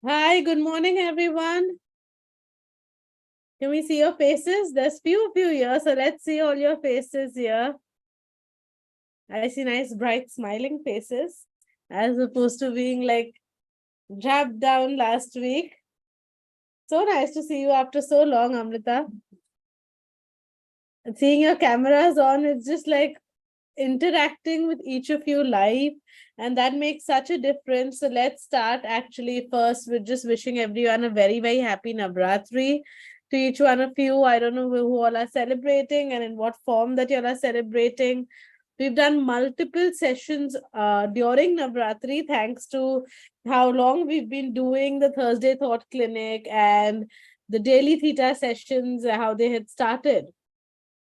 Hi, good morning, everyone. Can we see your faces? There's few of you here, so let's see all your faces here. I see nice, bright, smiling faces, as opposed to being like dragged down last week. So nice to see you after so long, Amrita. And seeing your cameras on, it's just like interacting with each of you live, and that makes such a difference. So let's start actually first with just wishing everyone a very, very happy Navratri to each one of you. I don't know who all are celebrating and in what form that you all are celebrating. We've done multiple sessions during Navratri, thanks to how long we've been doing the Thursday Thought Clinic and the daily theta sessions, how they had started.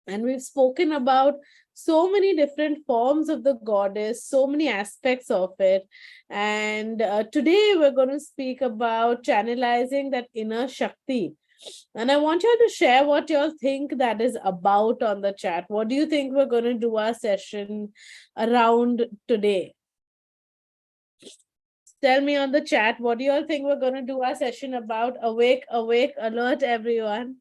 And we've spoken about so many different forms of the goddess, so many aspects of it. And today we're going to speak about channelizing that inner Shakti. And I want you all to share what you all think that is about on the chat. What do you think we're going to do our session around today? Tell me on the chat, what do you all think we're going to do our session about? Awake, awake, alert, everyone.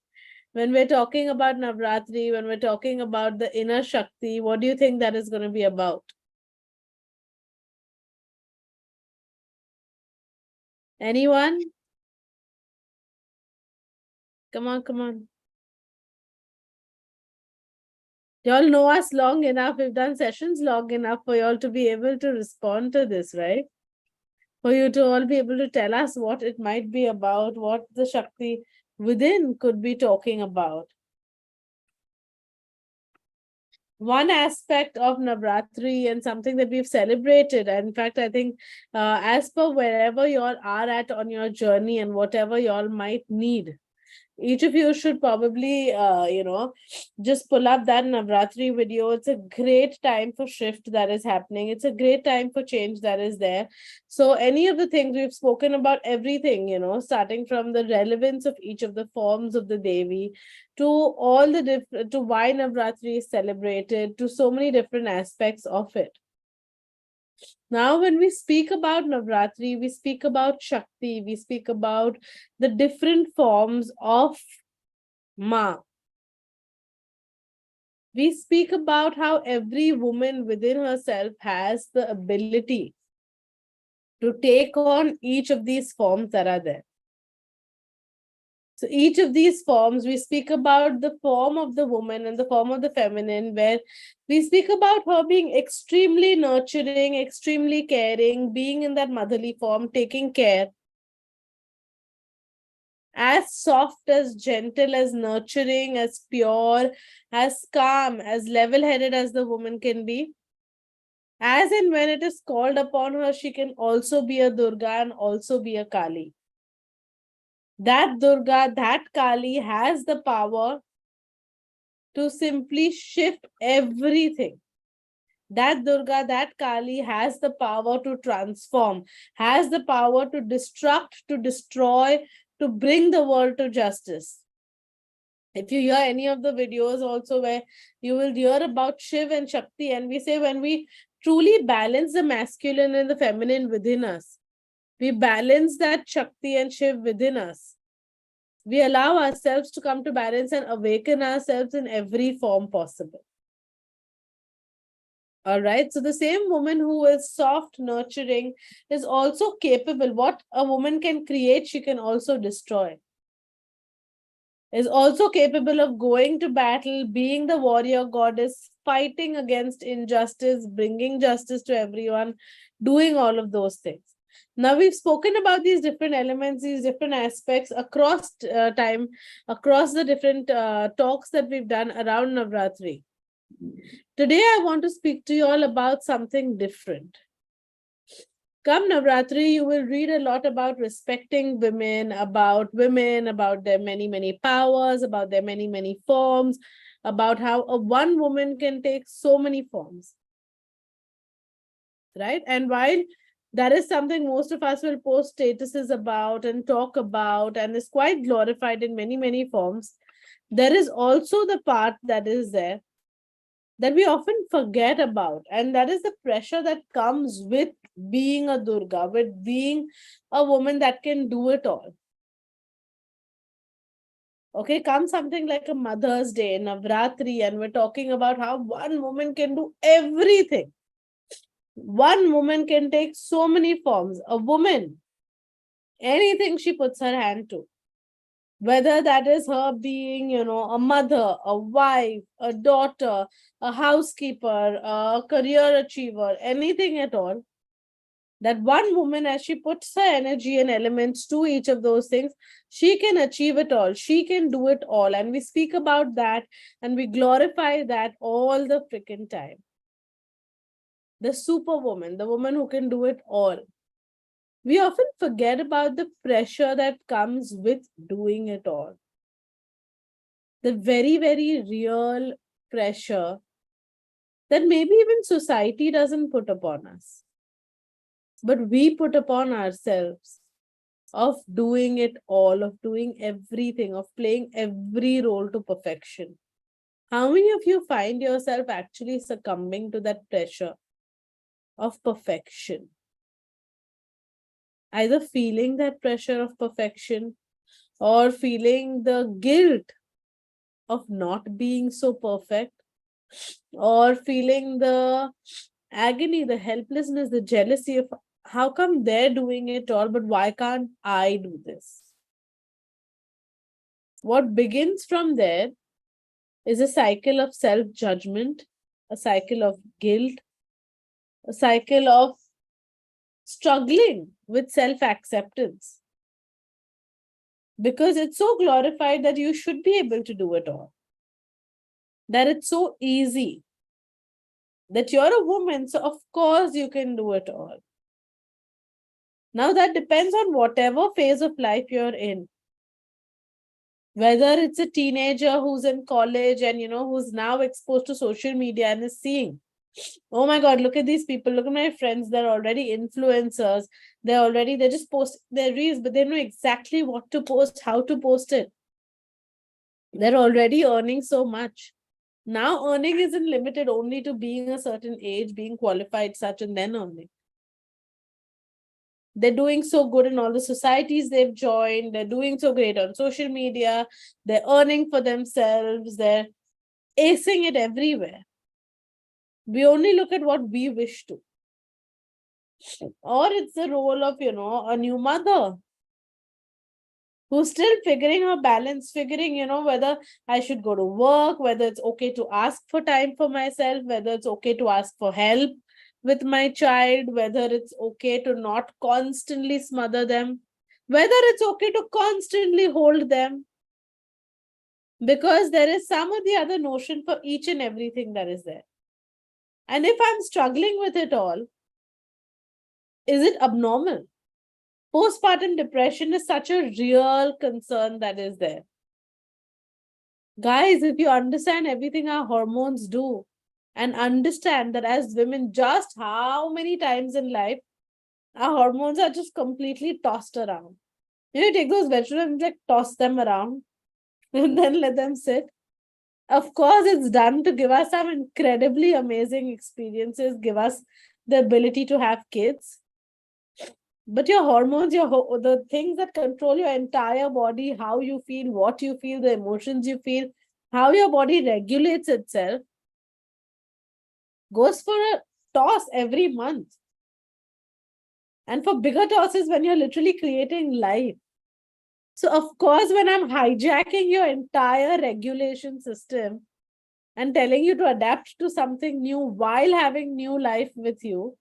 When we're talking about Navratri, when we're talking about the inner Shakti, what do you think that is going to be about? Anyone? Come on, come on. Y'all know us long enough. We've done sessions long enough for y'all to be able to respond to this, right? For you to all be able to tell us what it might be about, what the Shakti within could be talking about. One aspect of Navratri and something that we've celebrated. And in fact, I think as per wherever you all are at on your journey and whatever you all might need, each of you should probably, just pull up that Navratri video. It's a great time for shift that is happening. It's a great time for change that is there. So any of the things we've spoken about, everything, starting from the relevance of each of the forms of the Devi, to all the different, to why Navratri is celebrated, to so many different aspects of it. Now, when we speak about Navratri, we speak about Shakti, we speak about the different forms of Ma. We speak about how every woman within herself has the ability to take on each of these forms that are there. So each of these forms, we speak about the form of the woman and the form of the feminine, where we speak about her being extremely nurturing, extremely caring, being in that motherly form, taking care, as soft, as gentle, as nurturing, as pure, as calm, as level-headed as the woman can be. As and when it is called upon her, she can also be a Durga and also be a Kali. That Durga, that Kali has the power to simply shift everything. That Durga, that Kali has the power to transform, has the power to destruct, to destroy, to bring the world to justice. If you hear any of the videos also where you will hear about Shiv and Shakti, and we say when we truly balance the masculine and the feminine within us, we balance that Shakti and Shiv within us, we allow ourselves to come to balance and awaken ourselves in every form possible. All right. So the same woman who is soft, nurturing is also capable. What a woman can create, she can also destroy. Is also capable of going to battle, being the warrior goddess, fighting against injustice, bringing justice to everyone, doing all of those things. Now, we've spoken about these different elements, these different aspects across time, across the different talks that we've done around Navratri. Today, I want to speak to you all about something different. Come Navratri, you will read a lot about respecting women, about their many, many powers, about their many, many forms, about how one woman can take so many forms. Right? And while that is something most of us will post statuses about and talk about, and is quite glorified in many, many forms, there is also the part that is there that we often forget about, and that is the pressure that comes with being a Durga, with being a woman that can do it all. Okay, come something like a Mother's Day, Navratri, and we're talking about how one woman can do everything. One woman can take so many forms. A woman, anything she puts her hand to, whether that is her being, a mother, a wife, a daughter, a housekeeper, a career achiever, anything at all, that one woman, as she puts her energy and elements to each of those things, she can achieve it all. She can do it all. And we speak about that and we glorify that all the freaking time. The superwoman, the woman who can do it all. We often forget about the pressure that comes with doing it all. The very, very real pressure that maybe even society doesn't put upon us, but we put upon ourselves, of doing it all, of doing everything, of playing every role to perfection. How many of you find yourself actually succumbing to that pressure of perfection? Either feeling that pressure of perfection or feeling the guilt of not being so perfect, or feeling the agony, the helplessness, the jealousy of how come they're doing it all, but why can't I do this? What begins from there is a cycle of self judgment, a cycle of guilt, a cycle of struggling with self acceptance. Because it's so glorified that you should be able to do it all, that it's so easy, that you're a woman, so of course you can do it all. Now that depends on whatever phase of life you're in. Whether it's a teenager who's in college and who's now exposed to social media and is seeing, oh my God, look at these people, look at my friends, they're already influencers, they just post their reels, but they know exactly what to post, how to post it. They're already earning so much. Now earning isn't limited only to being a certain age, being qualified such, and then earning. They're doing so good in all the societies they've joined. They're doing so great on social media. They're earning for themselves. They're acing it everywhere. We only look at what we wish to. Or it's the role of, a new mother who's still figuring her balance, figuring, whether I should go to work, whether it's okay to ask for time for myself, whether it's okay to ask for help with my child, whether it's okay to not constantly smother them, whether it's okay to constantly hold them, because there is some or the other notion for each and everything that is there. And if I'm struggling with it all, is it abnormal? Postpartum depression is such a real concern that is there. Guys, if you understand everything our hormones do, and understand that as women, just how many times in life our hormones are just completely tossed around. Take those vegetables and toss them around and then let them sit. Of course, it's done to give us some incredibly amazing experiences, give us the ability to have kids. But your hormones, the things that control your entire body, how you feel, what you feel, the emotions you feel, how your body regulates itself, goes for a toss every month. And for bigger tosses, when you're literally creating life. So, of course, when I'm hijacking your entire regulation system and telling you to adapt to something new while having new life with you,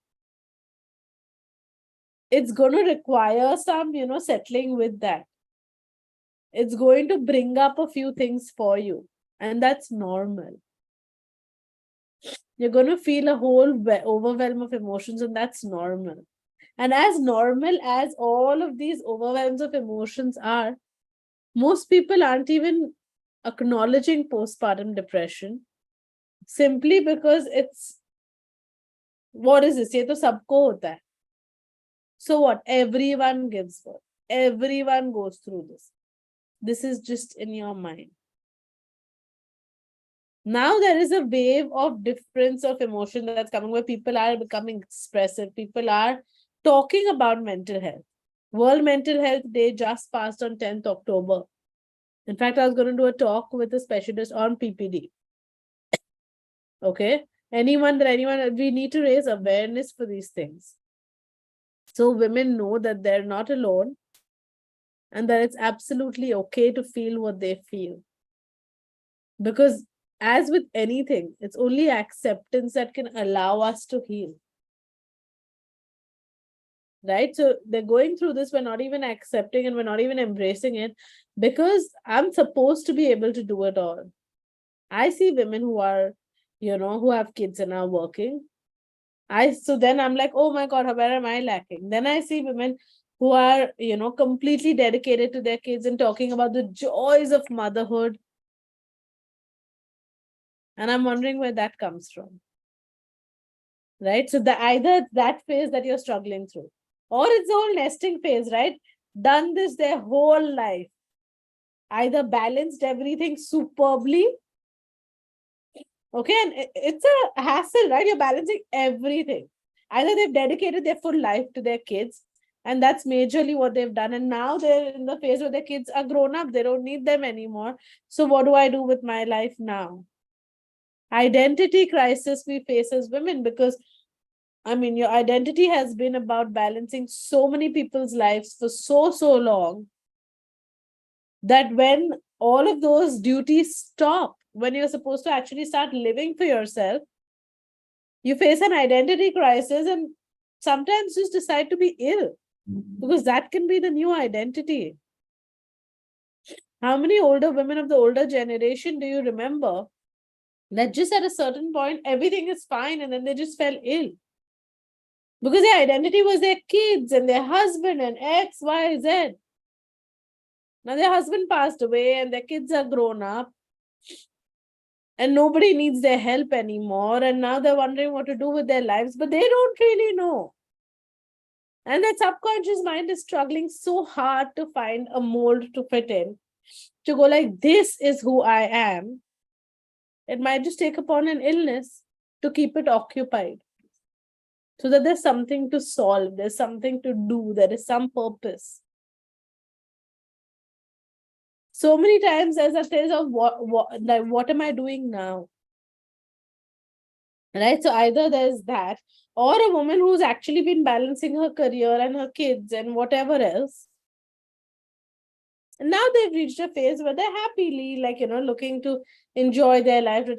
it's going to require some, settling with that. It's going to bring up a few things for you. And that's normal. You're going to feel a whole overwhelm of emotions, and that's normal. And as normal as all of these overwhelms of emotions are, most people aren't even acknowledging postpartum depression simply because it's, what is this? Ye to sabko hota hai. So what? Everyone gives birth. Everyone goes through this. This is just in your mind. Now there is a wave of difference of emotion that's coming where people are becoming expressive. People are talking about mental health. World Mental Health Day just passed on 10th October. In fact, I was going to do a talk with a specialist on PPD. Okay. Anyone, we need to raise awareness for these things. So women know that they're not alone and that it's absolutely okay to feel what they feel. Because as with anything, it's only acceptance that can allow us to heal. Right? So they're going through this, we're not even accepting and we're not even embracing it because I'm supposed to be able to do it all. I see women who are, who have kids and are working. So then I'm like, oh my God, where am I lacking? Then I see women who are, completely dedicated to their kids and talking about the joys of motherhood. And I'm wondering where that comes from. Right? So either that phase that you're struggling through, or it's the whole nesting phase, right? Done this their whole life. Either balanced everything superbly. Okay, and it's a hassle, right? You're balancing everything. Either they've dedicated their full life to their kids, and that's majorly what they've done. And now they're in the phase where their kids are grown up. They don't need them anymore. So what do I do with my life now? Identity crisis we face as women, because your identity has been about balancing so many people's lives for so long that when all of those duties stop, when you're supposed to actually start living for yourself, you face an identity crisis and sometimes just decide to be ill because that can be the new identity. How many older women of the older generation do you remember that just at a certain point, everything is fine and then they just fell ill? Because their identity was their kids and their husband and X, Y, Z. Now their husband passed away and their kids are grown up and nobody needs their help anymore. And now they're wondering what to do with their lives, but they don't really know. And that subconscious mind is struggling so hard to find a mold to fit in, to go like, this is who I am. It might just take upon an illness to keep it occupied. So that there's something to solve, there's something to do, there is some purpose. So many times there's a phase of what am I doing now? Right? So either there's that, or a woman who's actually been balancing her career and her kids and whatever else. And now they've reached a phase where they're happily, looking to enjoy their life.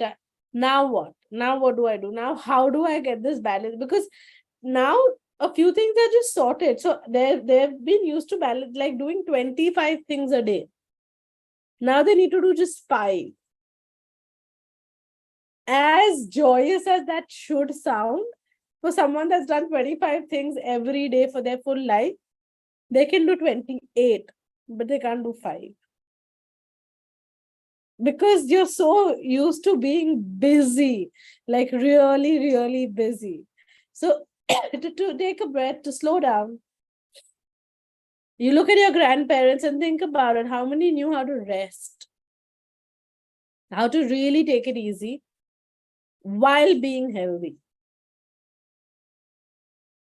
Now what? Now what do I do? Now how do I get this balance? Because now a few things are just sorted. So they've been used to balance, like doing 25 things a day. Now they need to do just 5. As joyous as that should sound, for someone that's done 25 things every day for their full life, they can do 28, but they can't do 5. Because you're so used to being busy, like really, really busy. So to take a breath, to slow down, you look at your grandparents and think about it. How many knew how to rest? How to really take it easy while being healthy?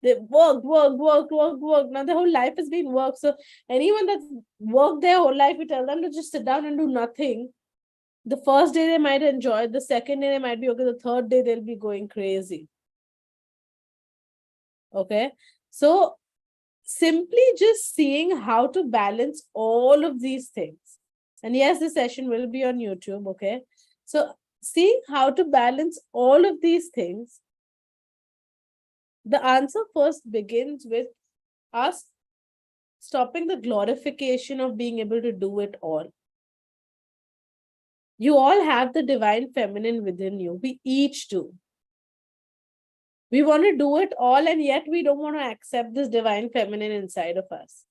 They work. Now their whole life has been work. So anyone that's worked their whole life, you tell them to just sit down and do nothing. The first day they might enjoy it. The second day they might be okay. The third day they'll be going crazy. Okay. So simply just seeing how to balance all of these things. And yes, the session will be on YouTube. Okay. So seeing how to balance all of these things, the answer first begins with us stopping the glorification of being able to do it all. You all have the divine feminine within you. We each do. We want to do it all, and yet we don't want to accept this divine feminine inside of us.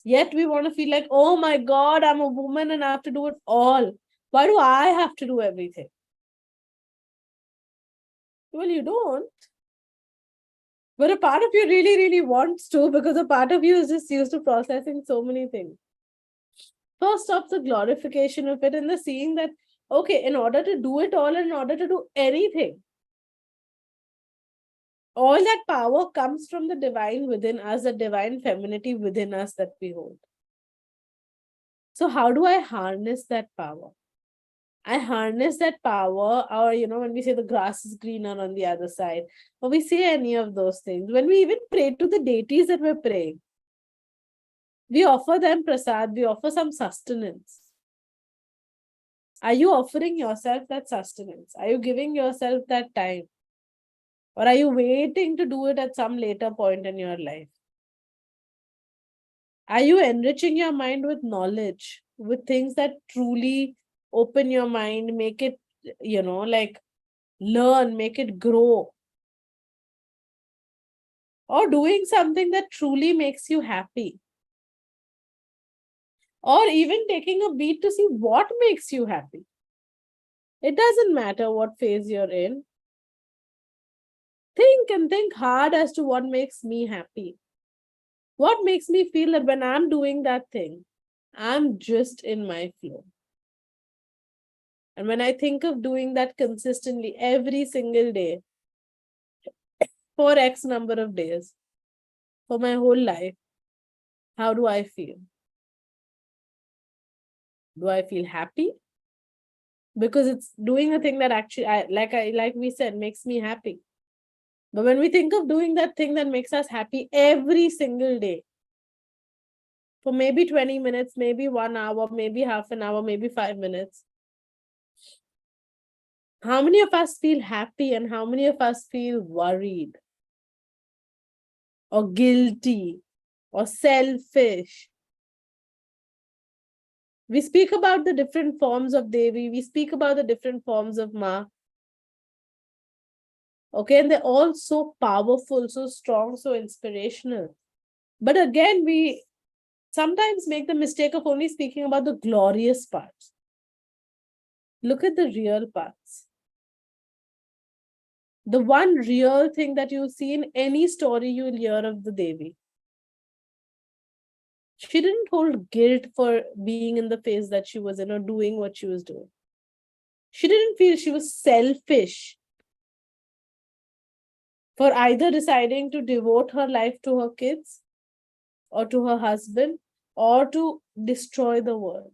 Yet we want to feel like, oh my God, I'm a woman and I have to do it all. Why do I have to do everything? Well, you don't. But a part of you really, really wants to, because a part of you is just used to processing so many things. First, stop the glorification of it and the seeing that Okay, in order to do it all, in order to do anything, all that power comes from the divine within us, the divine femininity within us that we hold. So how do I harness that power? I harness that power, or when we say the grass is greener on the other side, or we say any of those things, when we even pray to the deities that we're praying, we offer them prasad, we offer some sustenance. Are you offering yourself that sustenance? Are you giving yourself that time? Or are you waiting to do it at some later point in your life? Are you enriching your mind with knowledge, with things that truly open your mind, make it, like learn, make it grow? Or doing something that truly makes you happy? Or even taking a beat to see what makes you happy? It doesn't matter what phase you're in. Think and think hard as to what makes me happy. What makes me feel that when I'm doing that thing, I'm just in my flow. And when I think of doing that consistently every single day for X number of days, for my whole life, how do I feel? Do I feel happy? Because it's doing a thing that actually, like we said, makes me happy. But when we think of doing that thing that makes us happy every single day, for maybe 20 minutes, maybe 1 hour, maybe half an hour, maybe 5 minutes, how many of us feel happy and how many of us feel worried or guilty or selfish? We speak about the different forms of Devi, we speak about the different forms of Ma. Okay, and they're all so powerful, so strong, so inspirational. But again, we sometimes make the mistake of only speaking about the glorious parts. Look at the real parts. The one real thing that you'll see in any story you'll hear of the Devi. She didn't hold guilt for being in the phase that she was in or doing what she was doing. She didn't feel she was selfish for either deciding to devote her life to her kids or to her husband or to destroy the world.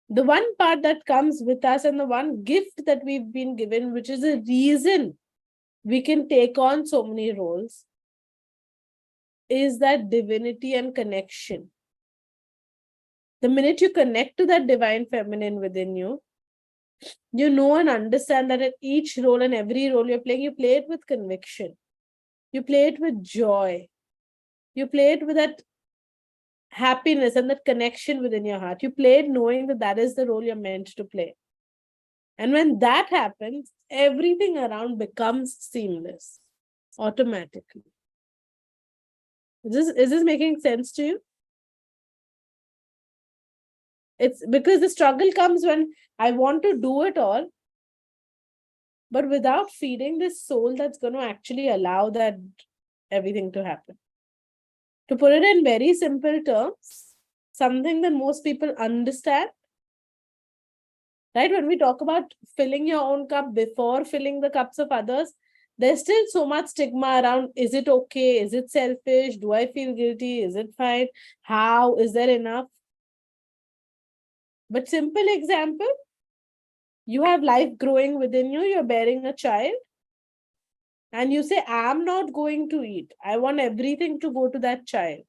The one part that comes with us and the one gift that we've been given, which is a reason we can take on so many roles, is that divinity and connection. The minute you connect to that divine feminine within you, you know and understand that at each role and every role you're playing, you play it with conviction. You play it with joy. You play it with that happiness and that connection within your heart. You play it knowing that that is the role you're meant to play. And when that happens, everything around becomes seamless automatically. Is this making sense to you? It's because the struggle comes when I want to do it all, but without feeding this soul that's going to actually allow that everything to happen. To put it in very simple terms, something that most people understand, right? When we talk about filling your own cup before filling the cups of others, there's still so much stigma around, is it okay? Is it selfish? Do I feel guilty? Is it fine? How? Is there enough? But simple example, you have life growing within you, you're bearing a child, and you say, I'm not going to eat. I want everything to go to that child.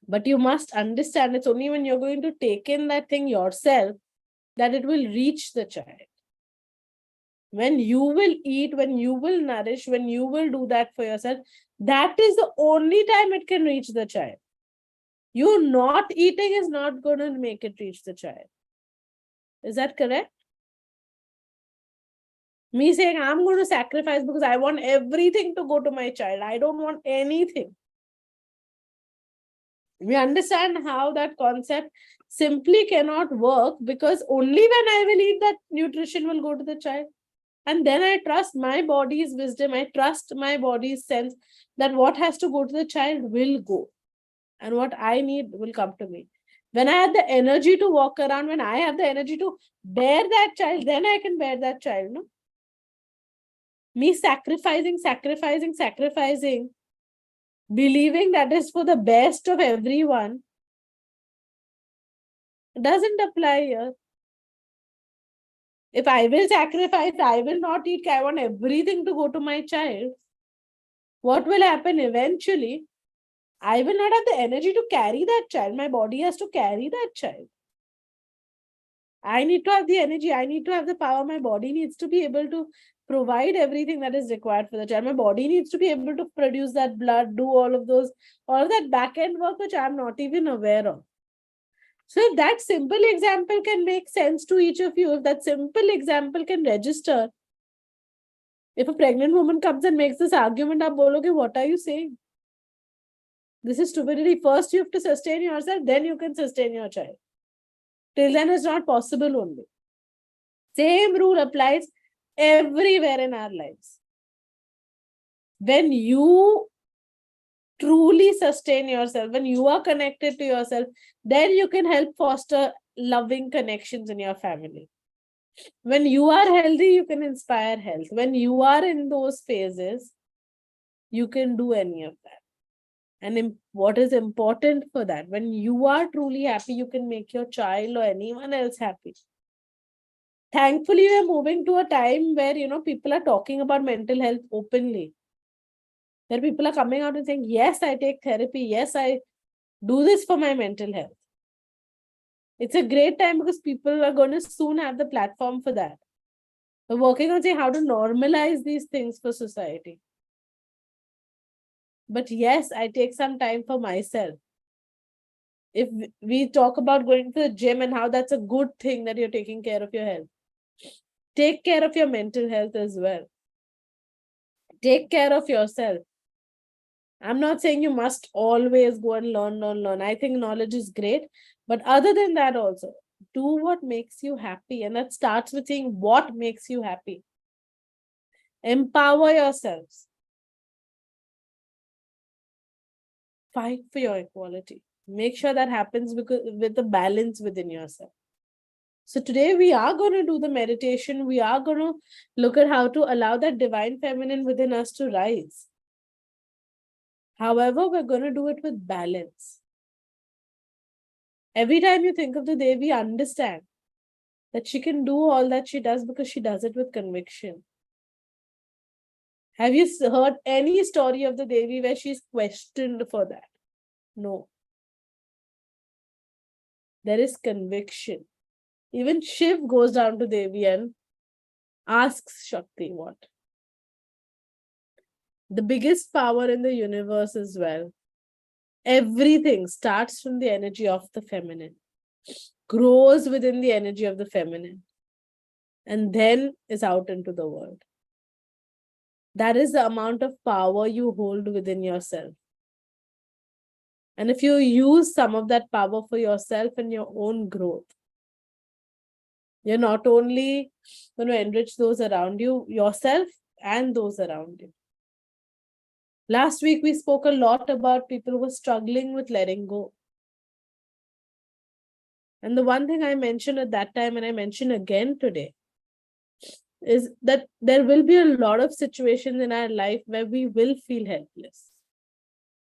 But you must understand it's only when you're going to take in that thing yourself that it will reach the child. When you will eat, when you will nourish, when you will do that for yourself, that is the only time it can reach the child. You not eating is not going to make it reach the child. Is that correct? Me saying, I'm going to sacrifice because I want everything to go to my child. I don't want anything. We understand how that concept simply cannot work because only when I will eat, that nutrition will go to the child. And then I trust my body's wisdom. I trust my body's sense that what has to go to the child will go. And what I need will come to me. When I had the energy to walk around, when I have the energy to bear that child, then I can bear that child. No? Me sacrificing, believing that is for the best of everyone, doesn't apply here. If I will sacrifice, I will not eat, I want everything to go to my child. What will happen eventually? I will not have the energy to carry that child. My body has to carry that child. I need to have the energy. I need to have the power. My body needs to be able to provide everything that is required for the child. My body needs to be able to produce that blood, do all of that back end work, which I'm not even aware of. So if that simple example can make sense to each of you, if that simple example can register, if a pregnant woman comes and makes this argument, आप बोलोगे, what are you saying? This is stupidity. First, you have to sustain yourself, then you can sustain your child. Till then, it's not possible only. Same rule applies everywhere in our lives. When you truly sustain yourself, when you are connected to yourself, then you can help foster loving connections in your family. When you are healthy, you can inspire health. When you are in those phases, you can do any of that. And what is important for that? When you are truly happy, you can make your child or anyone else happy. Thankfully, we are moving to a time where, people are talking about mental health openly. Where people are coming out and saying, yes, I take therapy. Yes, I do this for my mental health. It's a great time because people are going to soon have the platform for that. We're working on saying how to normalize these things for society. But yes, I take some time for myself. If we talk about going to the gym and how that's a good thing that you're taking care of your health, take care of your mental health as well. Take care of yourself. I'm not saying you must always go and learn. I think knowledge is great. But other than that also, do what makes you happy. And that starts with saying what makes you happy. Empower yourselves. Fight for your equality. Make sure that happens with the balance within yourself. So today we are going to do the meditation. We are going to look at how to allow that divine feminine within us to rise. However, we're going to do it with balance. Every time you think of the Devi, understand that she can do all that she does because she does it with conviction. Have you heard any story of the Devi where she's questioned for that? No. There is conviction. Even Shiv goes down to Devi and asks Shakti what? The biggest power in the universe as well. Everything starts from the energy of the feminine, grows within the energy of the feminine, and then is out into the world. That is the amount of power you hold within yourself. And if you use some of that power for yourself and your own growth, you're not only going to enrich those around you, yourself and those around you. Last week, we spoke a lot about people who are struggling with letting go. And the one thing I mentioned at that time, and I mention again today, is that there will be a lot of situations in our life where we will feel helpless.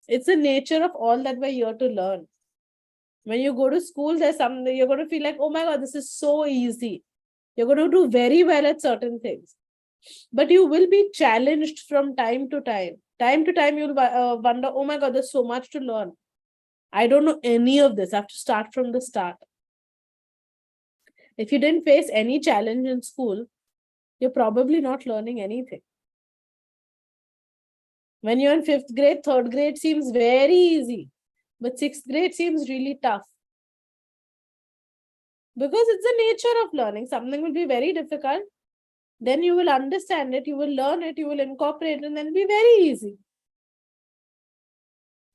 It's the nature of all that we're here to learn. When you go to school, there's something you're going to feel like, oh my God, this is so easy. You're going to do very well at certain things. But you will be challenged from time to time. Time to time, you'll wonder, oh my God, there's so much to learn. I don't know any of this. I have to start from the start. If you didn't face any challenge in school, you're probably not learning anything. When you're in 5th grade, 3rd grade seems very easy. But 6th grade seems really tough. Because it's the nature of learning. Something will be very difficult. Then you will understand it, you will learn it, you will incorporate it, and then it'll be very easy.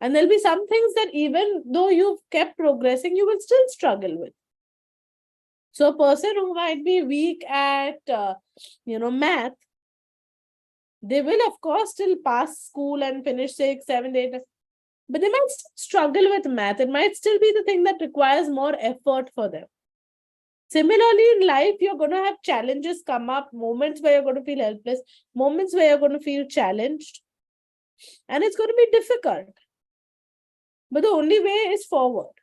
And there'll be some things that even though you've kept progressing, you will still struggle with. So a person who might be weak at, math, they will, of course, still pass school and finish 6, 7, 8. but they might struggle with math. It might still be the thing that requires more effort for them. Similarly, in life, you're going to have challenges come up, moments where you're going to feel helpless, moments where you're going to feel challenged, and it's going to be difficult. But the only way is forward.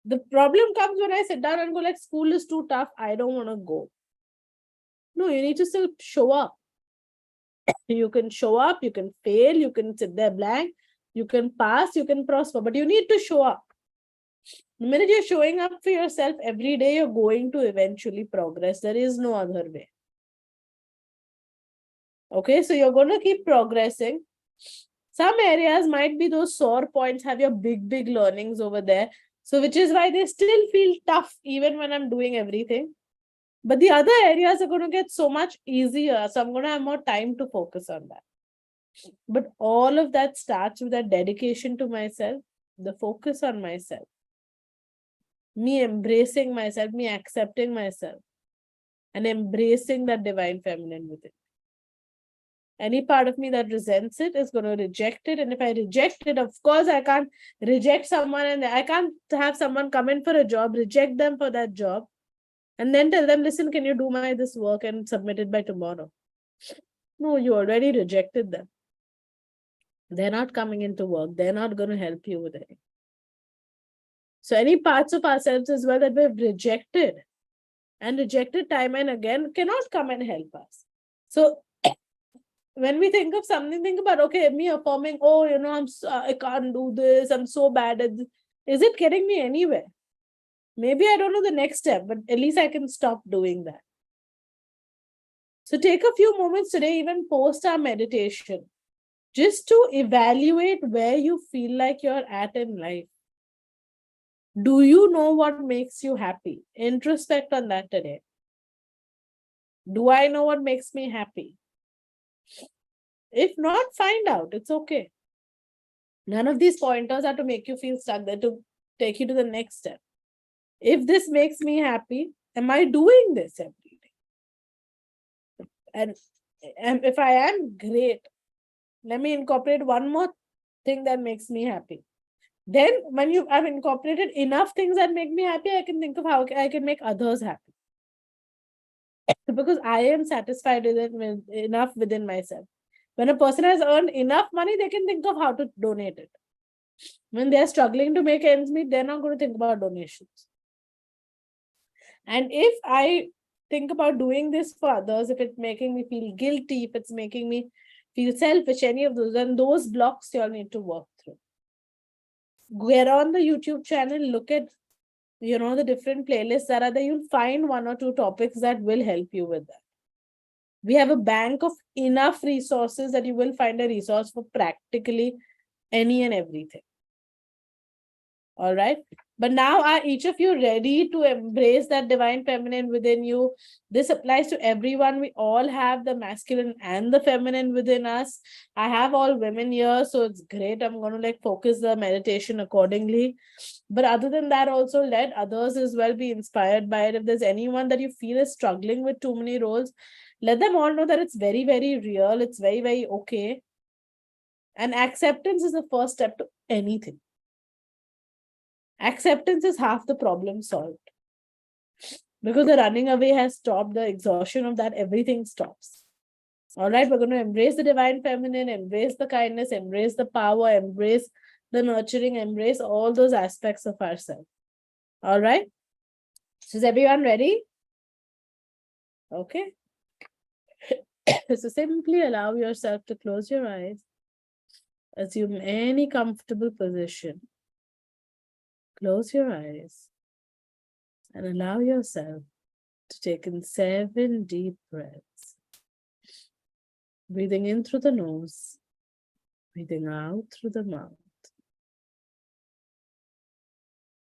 The problem comes when I sit down and go like, school is too tough, I don't want to go. No, you need to still show up. You can show up, you can fail, you can sit there blank, you can pass, you can prosper, but you need to show up. The minute you're showing up for yourself every day, you're going to eventually progress. There is no other way. Okay, so you're going to keep progressing. Some areas might be those sore points, have your big learnings over there. So which is why they still feel tough even when I'm doing everything. But the other areas are going to get so much easier. So I'm going to have more time to focus on that. But all of that starts with that dedication to myself, the focus on myself, me embracing myself, me accepting myself, and embracing that divine feminine within. Any part of me that resents it is going to reject it. And if I reject it, of course, I can't reject someone and I can't have someone come in for a job, reject them for that job, and then tell them, listen, can you do this work and submit it by tomorrow? No, you already rejected them. They're not coming into work. They're not going to help you with it. So any parts of ourselves as well that we've rejected and rejected time and again cannot come and help us. So when we think of something, think about, okay, me affirming, oh, I can't do this, I'm so bad at this. Is it getting me anywhere? Maybe I don't know the next step, but at least I can stop doing that. So take a few moments today, even post our meditation, just to evaluate where you feel like you're at in life. Do you know what makes you happy? Introspect on that today. Do I know what makes me happy? If not, find out. It's okay. None of these pointers are to make you feel stuck. They're to take you to the next step. If this makes me happy, am I doing this every day? And if I am, great. Let me incorporate one more thing that makes me happy. Then when I've incorporated enough things that make me happy, I can think of how I can make others happy. Because I am satisfied with it enough within myself. When a person has earned enough money, they can think of how to donate it. When they're struggling to make ends meet, they're not going to think about donations. And if I think about doing this for others, if it's making me feel guilty, if it's making me feel selfish, any of those, then those blocks you'll need to work through. Get on the YouTube channel, look at the different playlists that are there. You'll find one or two topics that will help you with that. We have a bank of enough resources that you will find a resource for practically any and everything. All right. But now are each of you ready to embrace that divine feminine within you? This applies to everyone. We all have the masculine and the feminine within us. I have all women here, so it's great. I'm going to focus the meditation accordingly. But other than that, also let others as well be inspired by it. If there's anyone that you feel is struggling with too many roles, let them all know that it's very, very real. It's very, very okay. And acceptance is the first step to anything. Acceptance is half the problem solved. Because the running away has stopped, the exhaustion of that, everything stops. All right, we're going to embrace the divine feminine, embrace the kindness, embrace the power, embrace the nurturing, embrace all those aspects of ourselves. All right. So is everyone ready? Okay. So simply allow yourself to close your eyes. Assume any comfortable position. Close your eyes and allow yourself to take in 7 deep breaths. Breathing in through the nose, breathing out through the mouth.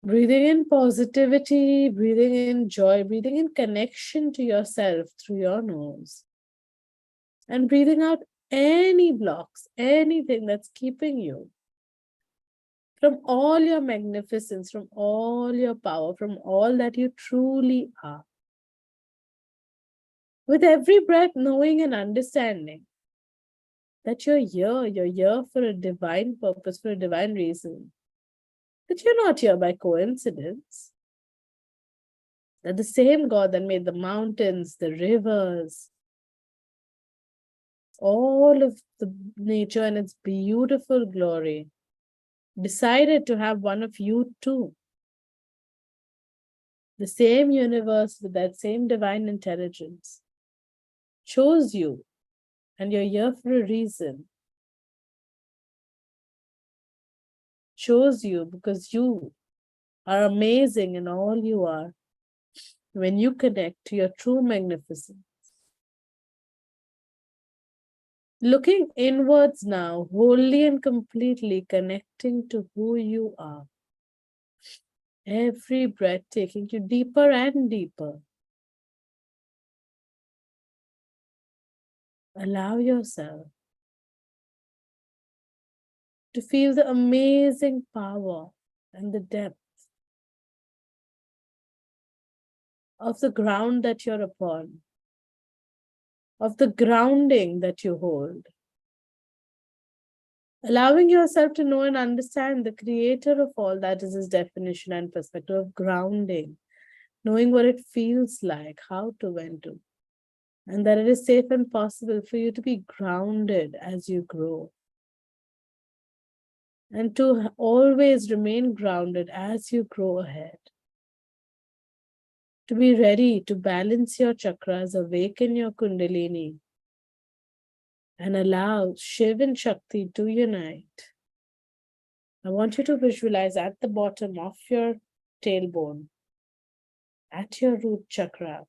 Breathing in positivity, breathing in joy, breathing in connection to yourself through your nose. And breathing out any blocks, anything that's keeping you from all your magnificence, from all your power, from all that you truly are. With every breath, knowing and understanding that you're here for a divine purpose, for a divine reason, that you're not here by coincidence, that the same God that made the mountains, the rivers, all of the nature and its beautiful glory, decided to have one of you too. The same universe with that same divine intelligence chose you, and you're here for a reason. Chose you because you are amazing in all you are. When you connect to your true magnificence, looking inwards now, wholly and completely connecting to who you are. Every breath taking you deeper and deeper. Allow yourself to feel the amazing power and the depth of the ground that you're upon, of the grounding that you hold. Allowing yourself to know and understand the creator of all that is his definition and perspective of grounding, knowing what it feels like, how to, when to, and that it is safe and possible for you to be grounded as you grow. And to always remain grounded as you grow ahead. To be ready to balance your chakras, awaken your kundalini, and allow Shiv and Shakti to unite. I want you to visualize at the bottom of your tailbone, at your root chakra,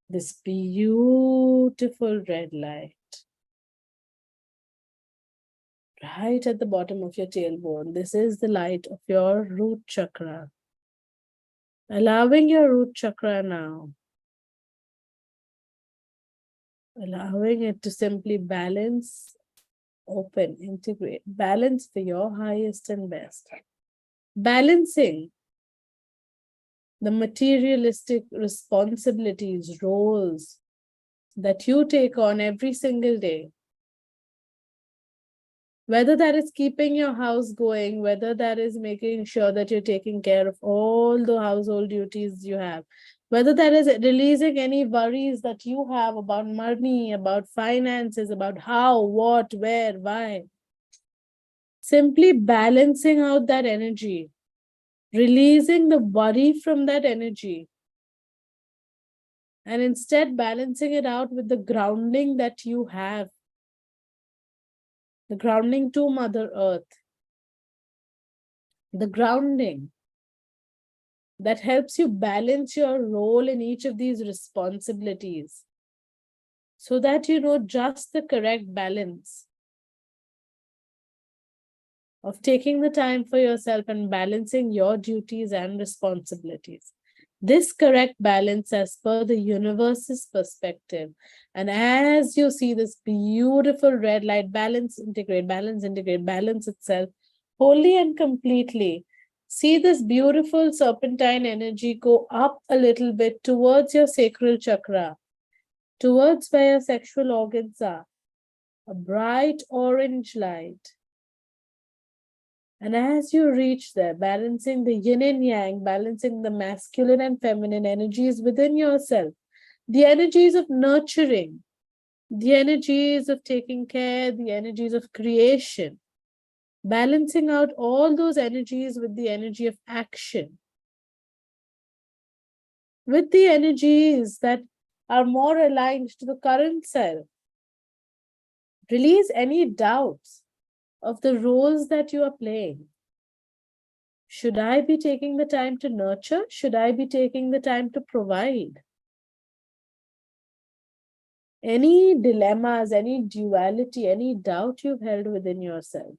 this beautiful red light. Right at the bottom of your tailbone, this is the light of your root chakra. Allowing your root chakra now, allowing it to simply balance, open, integrate, balance for your highest and best. Balancing the materialistic responsibilities, roles that you take on every single day. Whether that is keeping your house going, whether that is making sure that you're taking care of all the household duties you have, whether that is releasing any worries that you have about money, about finances, about how, what, where, why. Simply balancing out that energy, releasing the worry from that energy, and instead balancing it out with the grounding that you have, the grounding to Mother Earth, the grounding that helps you balance your role in each of these responsibilities so that you know just the correct balance of taking the time for yourself and balancing your duties and responsibilities. This correct balance as per the universe's perspective. And as you see this beautiful red light, balance, integrate, balance itself wholly and completely. See this beautiful serpentine energy go up a little bit towards your sacral chakra, towards where your sexual organs are. A bright orange light. And as you reach there, balancing the yin and yang, balancing the masculine and feminine energies within yourself, the energies of nurturing, the energies of taking care, the energies of creation, balancing out all those energies with the energy of action, with the energies that are more aligned to the current self. Release any doubts of the roles that you are playing. Should I be taking the time to nurture? Should I be taking the time to provide? Any dilemmas, any duality, any doubt you've held within yourself.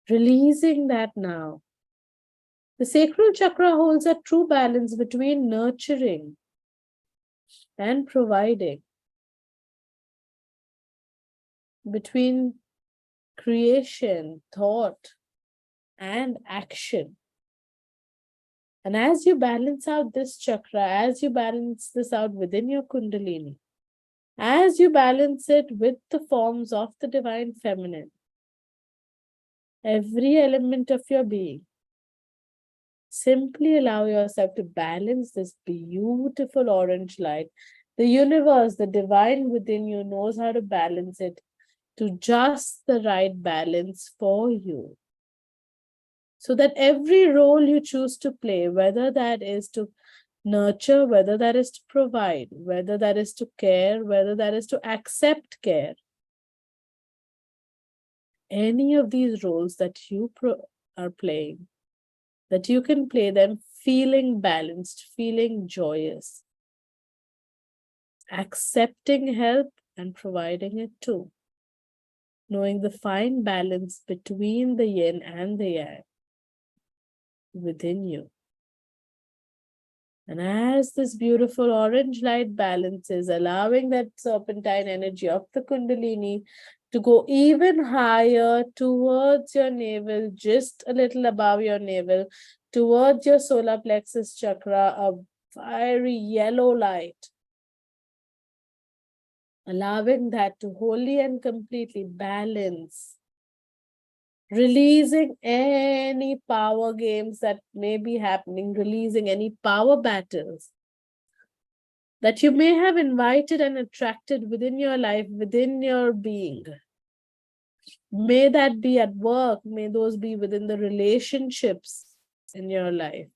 Releasing that now. The sacral chakra holds a true balance between nurturing and providing, between creation, thought, and action. And as you balance out this chakra, as you balance this out within your kundalini, As you balance it with the forms of the divine feminine, every element of your being, simply allow yourself to balance this beautiful orange light. The universe, the divine within you, knows how to balance it to just the right balance for you. So that every role you choose to play, whether that is to nurture, whether that is to provide, whether that is to care, whether that is to accept care, any of these roles that you are playing, that you can play them feeling balanced, feeling joyous, accepting help and providing it too, knowing the fine balance between the yin and the yang within you. And as this beautiful orange light balances, allowing that serpentine energy of the Kundalini to go even higher towards your navel, just a little above your navel, towards your solar plexus chakra, a fiery yellow light, allowing that to wholly and completely balance, releasing any power games that may be happening, releasing any power battles that you may have invited and attracted within your life, within your being. May that be at work, may those be within the relationships in your life.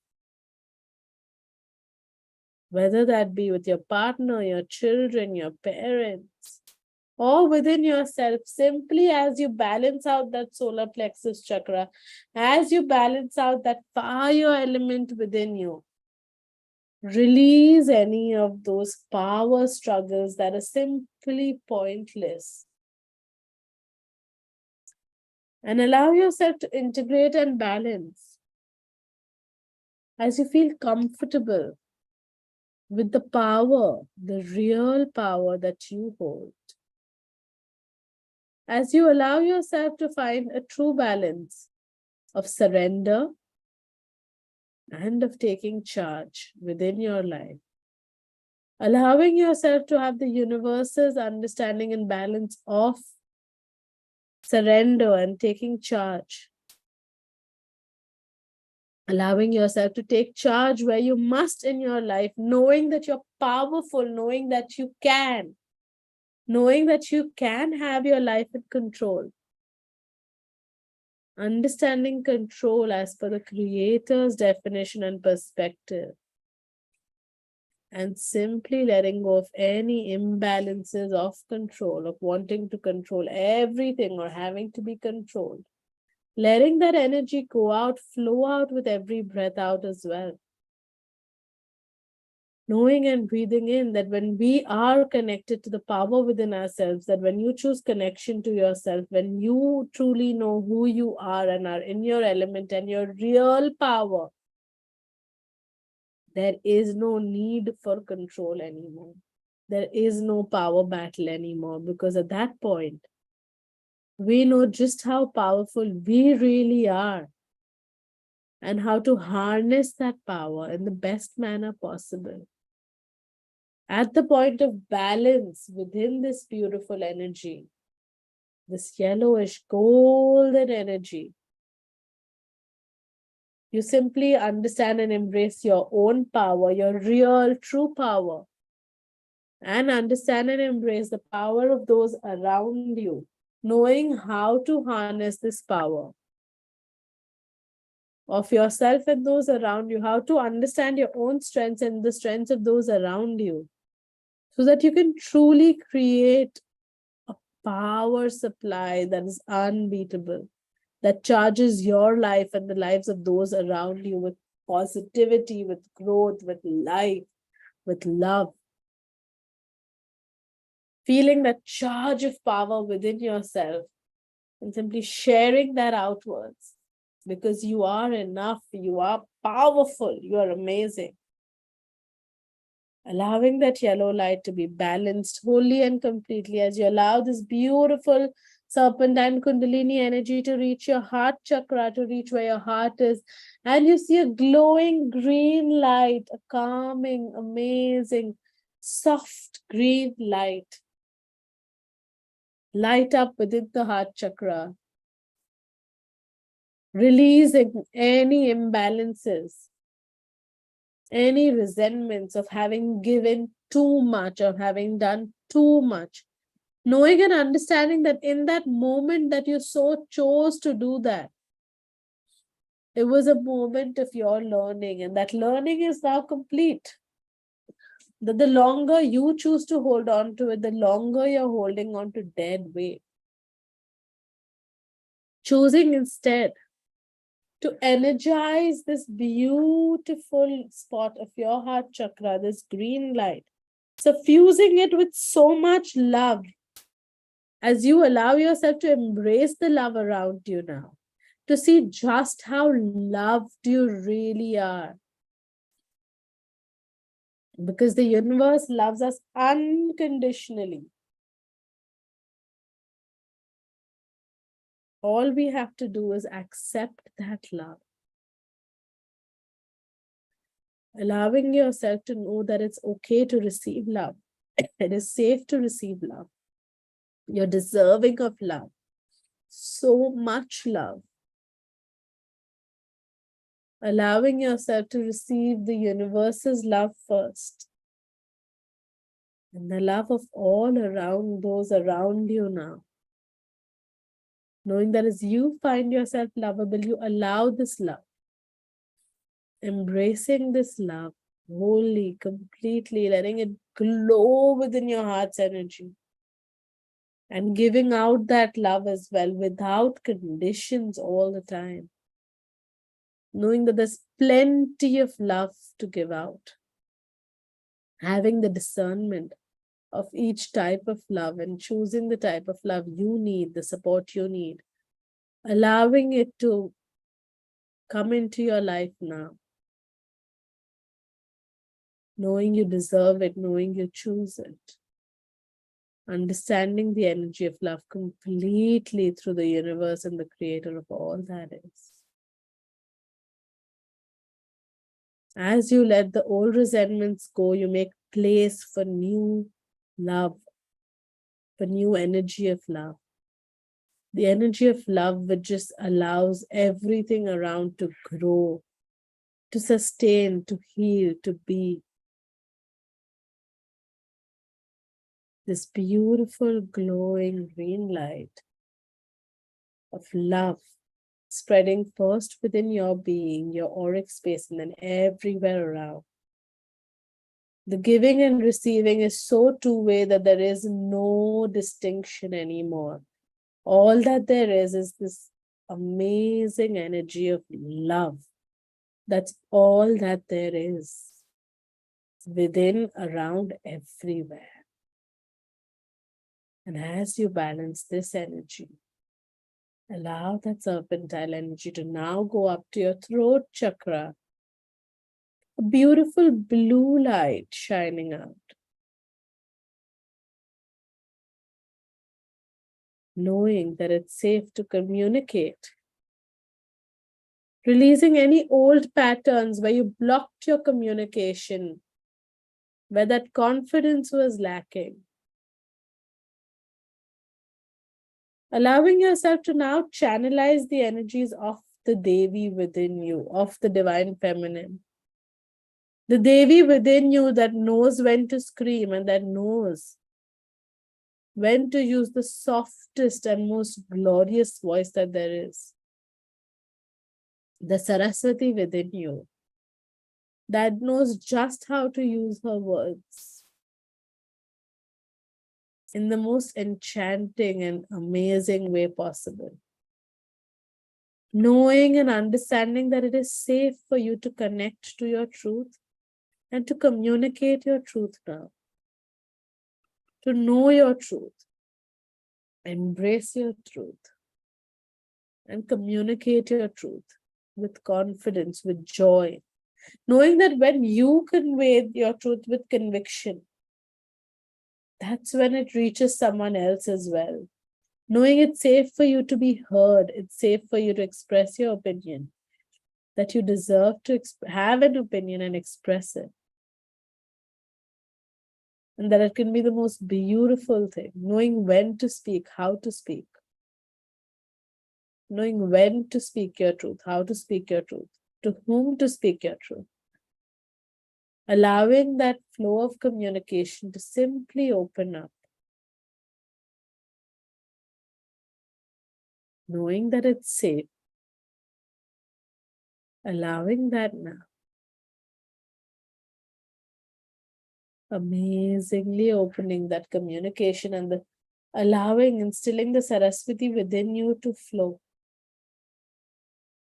Whether that be with your partner, your children, your parents, or within yourself, simply as you balance out that solar plexus chakra, as you balance out that fire element within you, release any of those power struggles that are simply pointless. And allow yourself to integrate and balance as you feel comfortable with the power, the real power that you hold. As you allow yourself to find a true balance of surrender and of taking charge within your life. Allowing yourself to have the universe's understanding and balance of surrender and taking charge. Allowing yourself to take charge where you must in your life, knowing that you're powerful, knowing that you can, knowing that you can have your life in control. Understanding control as per the Creator's definition and perspective. And simply letting go of any imbalances of control, of wanting to control everything or having to be controlled. Letting that energy go out, flow out with every breath out as well. Knowing and breathing in that when we are connected to the power within ourselves, that when you choose connection to yourself, when you truly know who you are and are in your element and your real power, there is no need for control anymore. There is no power battle anymore, because at that point, we know just how powerful we really are and how to harness that power in the best manner possible. At the point of balance within this beautiful energy, this yellowish golden energy, you simply understand and embrace your own power, your real true power, and understand and embrace the power of those around you, knowing how to harness this power of yourself and those around you, how to understand your own strengths and the strengths of those around you, so that you can truly create a power supply that is unbeatable, that charges your life and the lives of those around you with positivity, with growth, with life, with love. Feeling that charge of power within yourself and simply sharing that outwards, because you are enough, you are powerful, you are amazing. Allowing that yellow light to be balanced wholly and completely as you allow this beautiful serpentine kundalini energy to reach your heart chakra, to reach where your heart is. And you see a glowing green light, a calming, amazing, soft green light light up within the heart chakra, releasing any imbalances, any resentments of having given too much or having done too much. Knowing and understanding that in that moment that you so chose to do that, it was a moment of your learning, and that learning is now complete. That the longer you choose to hold on to it, the longer you're holding on to dead weight. Choosing instead to energize this beautiful spot of your heart chakra, this green light, suffusing it with so much love as you allow yourself to embrace the love around you now, to see just how loved you really are. Because the universe loves us unconditionally. All we have to do is accept that love. Allowing yourself to know that it's okay to receive love. It is safe to receive love. You're deserving of love. So much love. Allowing yourself to receive the universe's love first. And the love of all around those around you now. Knowing that as you find yourself lovable, you allow this love. Embracing this love wholly, completely, letting it glow within your heart's energy. And giving out that love as well without conditions all the time. Knowing that there's plenty of love to give out. Having the discernment of each type of love and choosing the type of love you need, the support you need. Allowing it to come into your life now. Knowing you deserve it, knowing you choose it. Understanding the energy of love completely through the universe and the creator of all that is. As you let the old resentments go, you make place for new love, for new energy of love. The energy of love which just allows everything around to grow, to sustain, to heal, to be. This beautiful glowing green light of love spreading first within your being, your auric space, and then everywhere around. The giving and receiving is so two-way that there is no distinction anymore. All that there is this amazing energy of love. That's all that there is within, around, everywhere. And as you balance this energy, allow that serpentine energy to now go up to your throat chakra. A beautiful blue light shining out. Knowing that it's safe to communicate. Releasing any old patterns where you blocked your communication, where that confidence was lacking. Allowing yourself to now channelize the energies of the Devi within you, of the divine feminine. The Devi within you that knows when to scream and that knows when to use the softest and most glorious voice that there is. The Saraswati within you that knows just how to use her words in the most enchanting and amazing way possible. Knowing and understanding that it is safe for you to connect to your truth and to communicate your truth now. To know your truth, embrace your truth, and communicate your truth with confidence, with joy. Knowing that when you convey your truth with conviction, that's when it reaches someone else as well. Knowing it's safe for you to be heard, it's safe for you to express your opinion, that you deserve to have an opinion and express it. And that it can be the most beautiful thing, knowing when to speak, how to speak. Knowing when to speak your truth, how to speak your truth, to whom to speak your truth. Allowing that flow of communication to simply open up. Knowing that it's safe. Allowing that now. Amazingly opening that communication and allowing, instilling the Saraswati within you to flow.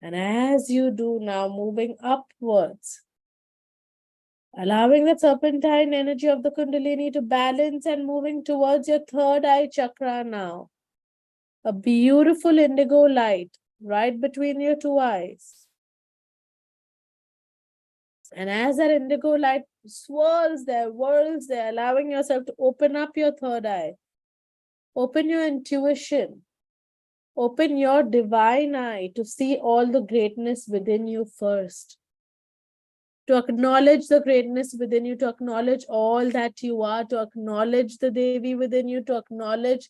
And as you do now, moving upwards, allowing the serpentine energy of the Kundalini to balance and moving towards your third eye chakra now. A beautiful indigo light right between your two eyes. And as that indigo light swirls there, whirls there, allowing yourself to open up your third eye. Open your intuition. Open your divine eye to see all the greatness within you first. To acknowledge the greatness within you, to acknowledge all that you are, to acknowledge the Devi within you, to acknowledge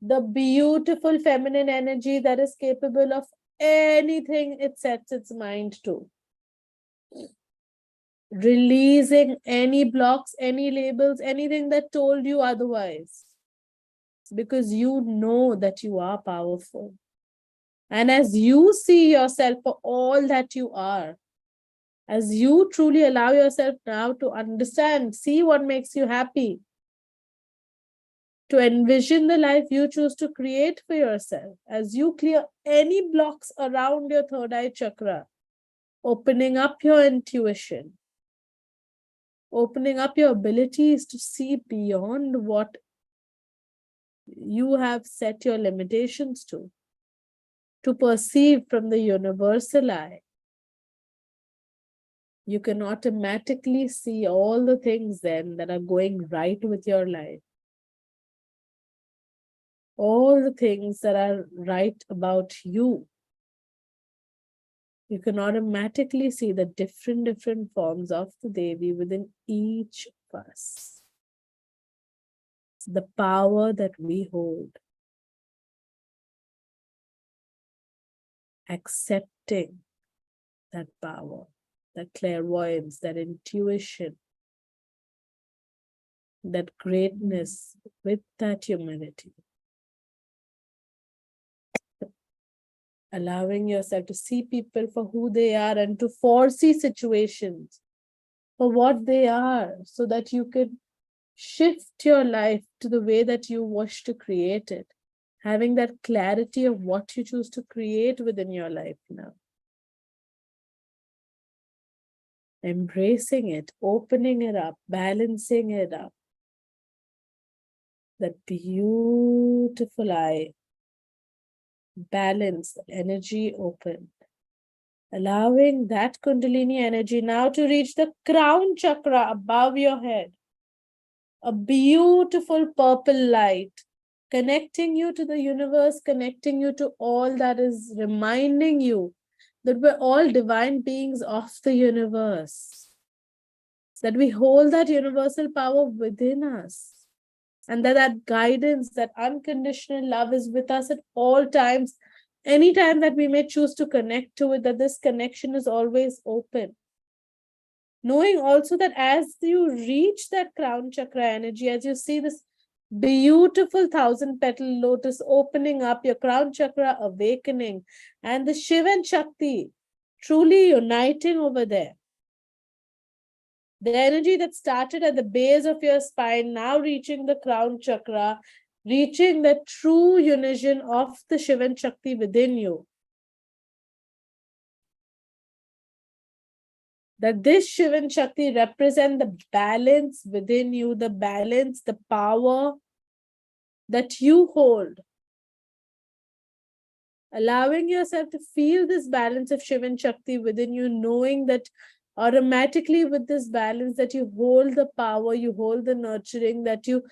the beautiful feminine energy that is capable of anything it sets its mind to. Releasing any blocks, any labels, anything that told you otherwise. Because you know that you are powerful. And as you see yourself for all that you are, as you truly allow yourself now to understand, see what makes you happy, to envision the life you choose to create for yourself, as you clear any blocks around your third eye chakra, opening up your intuition, opening up your abilities to see beyond what you have set your limitations to perceive from the universal eye. You can automatically see all the things then that are going right with your life. All the things that are right about you. You can automatically see the different forms of the Devi within each of us. The power that we hold. Accepting that power, that clairvoyance, that intuition, that greatness with that humility. Allowing yourself to see people for who they are and to foresee situations for what they are so that you can shift your life to the way that you wish to create it. Having that clarity of what you choose to create within your life now. Embracing it, opening it up, balancing it up. That beautiful eye. Balance, energy open. Allowing that Kundalini energy now to reach the crown chakra above your head. A beautiful purple light connecting you to the universe, connecting you to all that is, reminding you that we're all divine beings of the universe. That we hold that universal power within us. And that guidance, that unconditional love is with us at all times. Anytime that we may choose to connect to it, that this connection is always open. Knowing also that as you reach that crown chakra energy, as you see this beautiful 1,000-petal lotus opening up, your crown chakra awakening, and the Shiva and Shakti truly uniting over there. The energy that started at the base of your spine, now reaching the crown chakra, reaching the true unison of the Shiva and Shakti within you. That this Shiva and Shakti represent the balance within you, the balance, the power that you hold. Allowing yourself to feel this balance of Shiva and Shakti within you, knowing that automatically with this balance that you hold the power, you hold the nurturing, that you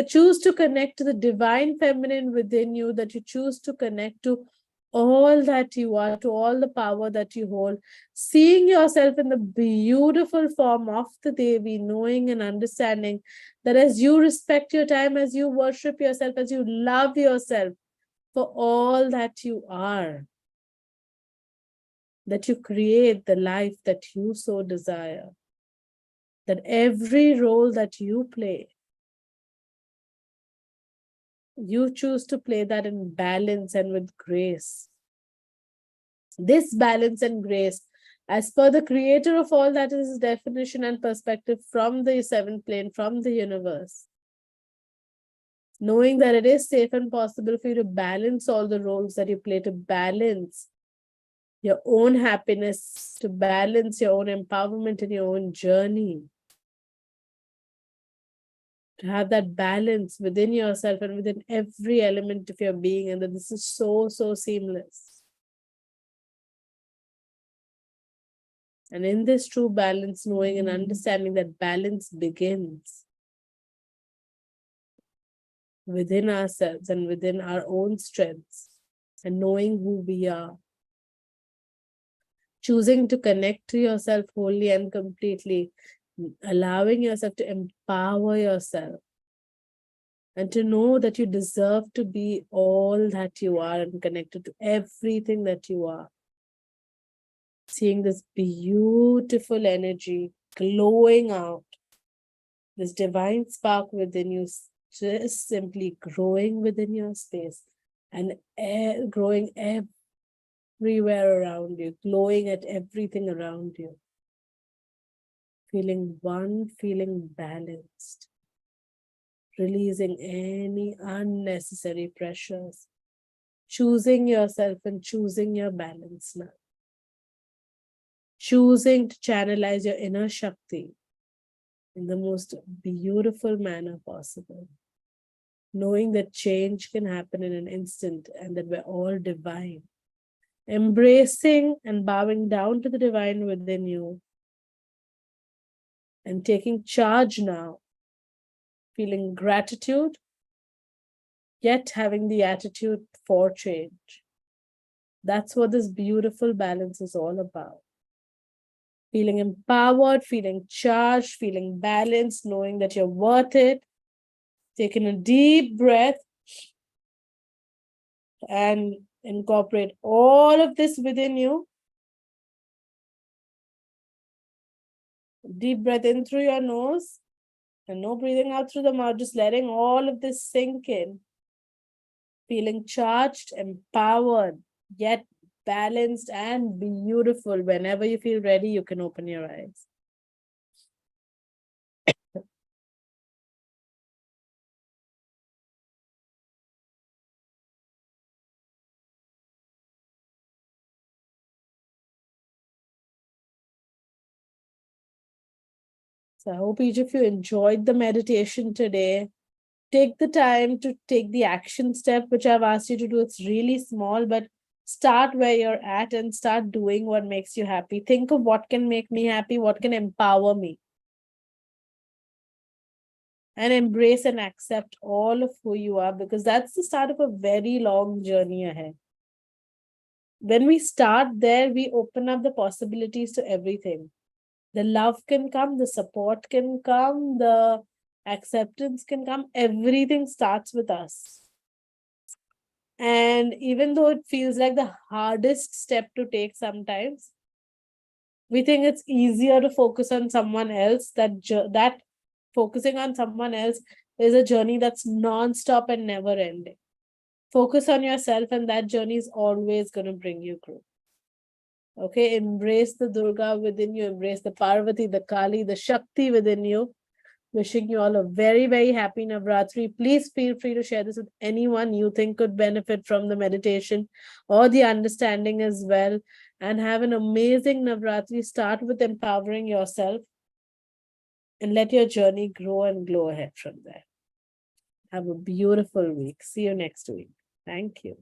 choose to connect to the divine feminine within you, that you choose to connect to all that you are, to all the power that you hold, seeing yourself in the beautiful form of the Devi, knowing and understanding that as you respect your time, as you worship yourself, as you love yourself for all that you are, that you create the life that you so desire, that every role that you play, you choose to play that in balance and with grace. This balance and grace, as per the creator of all that is his definition and perspective from the seventh plane, from the universe, knowing that it is safe and possible for you to balance all the roles that you play, to balance your own happiness, to balance your own empowerment in your own journey, to have that balance within yourself and within every element of your being, and that this is so, so seamless. And in this true balance, knowing and understanding that balance begins within ourselves and within our own strengths, and knowing who we are. Choosing to connect to yourself wholly and completely, allowing yourself to empower yourself, and to know that you deserve to be all that you are and connected to everything that you are. Seeing this beautiful energy glowing out, this divine spark within you, just simply growing within your space and growing everywhere around you, glowing at everything around you. Feeling one, feeling balanced, releasing any unnecessary pressures, choosing yourself and choosing your balance now. Choosing to channelize your inner Shakti in the most beautiful manner possible. Knowing that change can happen in an instant and that we're all divine. Embracing and bowing down to the divine within you and taking charge now. Feeling gratitude, yet having the attitude for change. That's what this beautiful balance is all about. Feeling empowered, feeling charged, feeling balanced, knowing that you're worth it. Taking a deep breath and incorporate all of this within you. Deep breath in through your nose and no breathing out through the mouth, just letting all of this sink in. Feeling charged, empowered, yet balanced and beautiful. Whenever you feel ready, you can open your eyes. So I hope each of you enjoyed the meditation today. Take the time to take the action step, which I've asked you to do. It's really small, but start where you're at and start doing what makes you happy. Think of what can make me happy, what can empower me. And embrace and accept all of who you are, because that's the start of a very long journey ahead. When we start there, we open up the possibilities to everything. The love can come, the support can come, the acceptance can come. Everything starts with us. And even though it feels like the hardest step to take sometimes, we think it's easier to focus on someone else. That focusing on someone else is a journey that's non-stop and never ending. Focus on yourself, and that journey is always going to bring you growth. Okay, embrace the Durga within you, embrace the Parvati, the Kali, the Shakti within you. Wishing you all a very, very happy Navratri. Please feel free to share this with anyone you think could benefit from the meditation or the understanding as well. And have an amazing Navratri. Start with empowering yourself and let your journey grow and glow ahead from there. Have a beautiful week. See you next week. Thank you.